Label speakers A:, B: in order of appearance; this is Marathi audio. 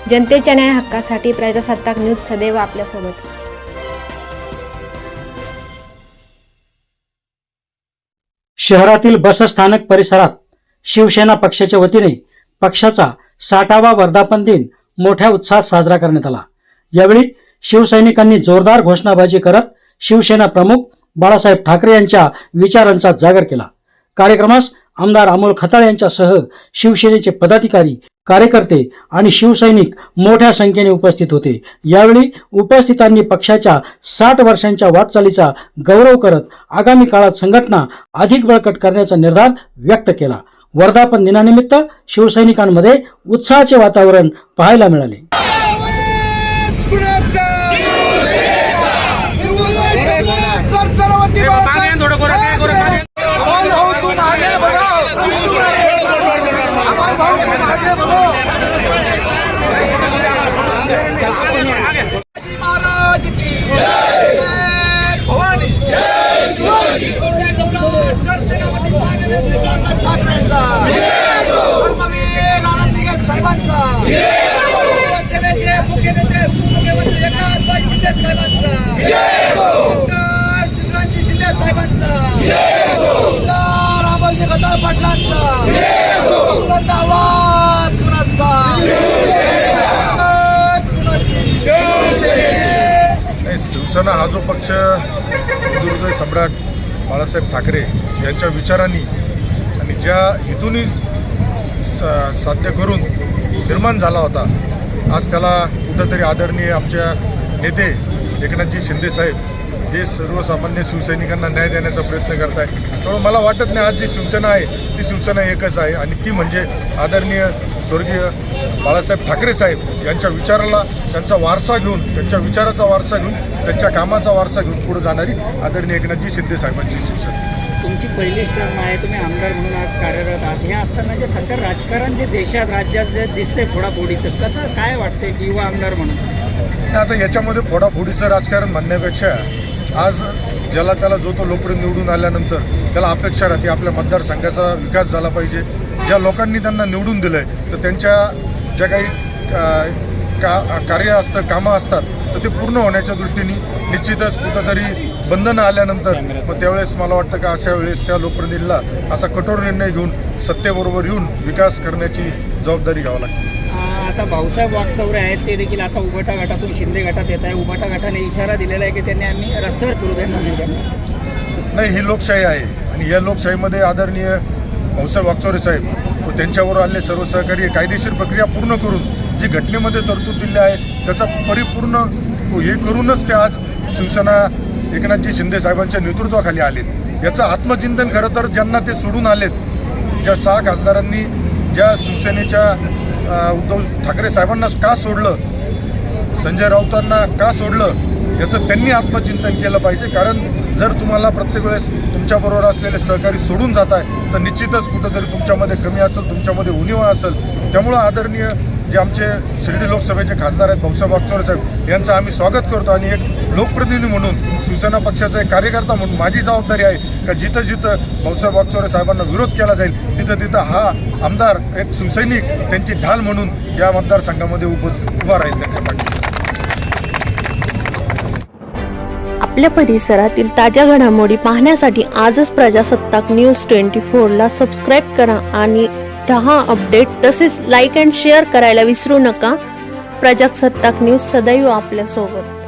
A: जनतेच्या न्याय हक्कासाठी प्रजासत्ताक न्यूज सदैव आपल्यासोबत।
B: शहरातील बसस्थानक परिसरात शिवसेना पक्षाच्या वतीने पक्षाचा 60वा वर्धापन दिन मोठ्या उत्साहात साजरा करण्यात आला। यावेळी शिवसैनिकांनी जोरदार घोषणाबाजी करत शिवसेना प्रमुख बाळासाहेब ठाकरे यांच्या विचारांचा जागर केला। कार्यक्रमास आमदार अमोल खताळ यांच्यासह शिवसेनेचे पदाधिकारी, कार्यकर्ते आणि शिवसैनिक मोठ्या संख्येने उपस्थित होते। यावेळी उपस्थितांनी पक्षाच्या 60 वर्षांच्या वाटचालीचा गौरव करत आगामी काळात संघटना अधिक बळकट करण्याचा निर्धार व्यक्त केला। वर्धापन दिनानिमित्त शिवसैनिकांमध्ये उत्साहाचे वातावरण पाहायला मिळाले।
C: शिवसेना हा जो पक्ष हिंदुहृदय सम्राट बाळासाहेब ठाकरे यांच्या विचारांनी आणि ज्या हेतूनी साध्य करून निर्माण झाला होता, आज त्याला कुठंतरी आदरणीय आमच्या नेते एकनाथजी शिंदे साहेब हे सर्वसामान्य शिवसैनिकांना न्याय देण्याचा प्रयत्न करत आहे। त्यामुळे मला वाटत नाही आज जी शिवसेना आहे ती शिवसेना एकच आहे आणि ती म्हणजे आदरणीय स्वर्गीय बाळासाहेब ठाकरे साहेब यांच्या विचाराला, त्यांचा वारसा घेऊन, त्यांच्या विचाराचा वारसा घेऊन, त्यांच्या कामाचा वारसा घेऊन पुढे जाणारी आदरणीय एकनाथजी शिंदे साहेबांची शिवसेना।
D: तुमची पहिलीच टर्म आहे, तुम्ही आमदार म्हणून आज कार्यरत आहात। हे असताना जे सध्या राजकारण जे देशात राज्यात जे दिसतंय फोडाफोडीचं, कसं काय वाटतंय युवा आमदार म्हणून?
C: आता याच्यामध्ये फोडाफोडीचं राजकारण म्हणण्यापेक्षा आज ज्याला त्याला जो तो लोकप्रिय निवडून आल्यानंतर त्याला अपेक्षा राहते आपल्या मतदारसंघाचा विकास झाला पाहिजे। ज्या लोकांनी त्यांना निवडून दिलं आहे तर त्यांच्या ज्या काही कार्य असतं, कामं असतात तर ते पूर्ण होण्याच्या दृष्टीने निश्चितच कुठंतरी बंधनं आल्यानंतर मग त्यावेळेस मला वाटतं का अशा वेळेस त्या लोकप्रतिनिधीला असा कठोर निर्णय घेऊन सत्तेबरोबर येऊन विकास करण्याची जबाबदारी घ्यावी लागते।
D: आता भाऊसाहेब वागचौरे आहेत, ते देखील आता उभाटा गटातून शिंदे गटात येत आहे। उभाटा गटाने इशारा दिलेला आहे की त्यांनी आम्ही रस्त्यावर फिरू देणार
C: नाही। ही लोकशाही आहे आणि या लोकशाहीमध्ये आदरणीय भाऊसाहेब वागचौरे साहेब व त्यांच्यावर आलेले सर्व सहकारी कायदेशीर प्रक्रिया पूर्ण करून जी घटनेमध्ये तरतूद दिली आहे त्याचा परिपूर्ण हे करूनच ते आज शिवसेना एकनाथजी शिंदे साहेबांच्या नेतृत्वाखाली आलेत। याचं आत्मचिंतन खरं तर ज्यांना ते सोडून आलेत, ज्या 6 खासदारांनी ज्या शिवसेनेच्या उद्धव ठाकरे साहेबांना का सोडलं, संजय राऊतांना का सोडलं, याचं त्यांनी आत्मचिंतन केलं पाहिजे। कारण जर तुम्हाला प्रत्येक वेळेस तुमच्याबरोबर असलेले सहकारी सोडून जात आहे तर निश्चितच कुठंतरी तुमच्यामध्ये कमी असेल, तुमच्यामध्ये उणीवा असेल। त्यामुळं आदरणीय जे आमचे शिर्डी लोकसभेचे खासदार आहेत भाऊसाहेब वागचौरे साहेब यांचं आम्ही स्वागत करतो आणि एक लोकप्रतिनिधी म्हणून, शिवसेना पक्षाचा एक कार्यकर्ता म्हणून माझी जबाबदारी आहे का जिथं जिथं भाऊसाहेब वागचौरे साहेबांना विरोध केला जाईल तिथं तिथं हा आमदार, एक शिवसैनिक त्यांची ढाल म्हणून या मतदारसंघामध्ये उभा राहील त्यांच्या पाठी।
A: आपल्या परिसरातील ताज्या घडामोडी पाहण्यासाठी आजच प्रजासत्ताक न्यूज 24 ला सबस्क्राईब करा आणि 10 अपडेट तसेच लाईक अँड शेअर करायला विसरू नका। प्रजासत्ताक न्यूज सदैव आपल्यासोबत।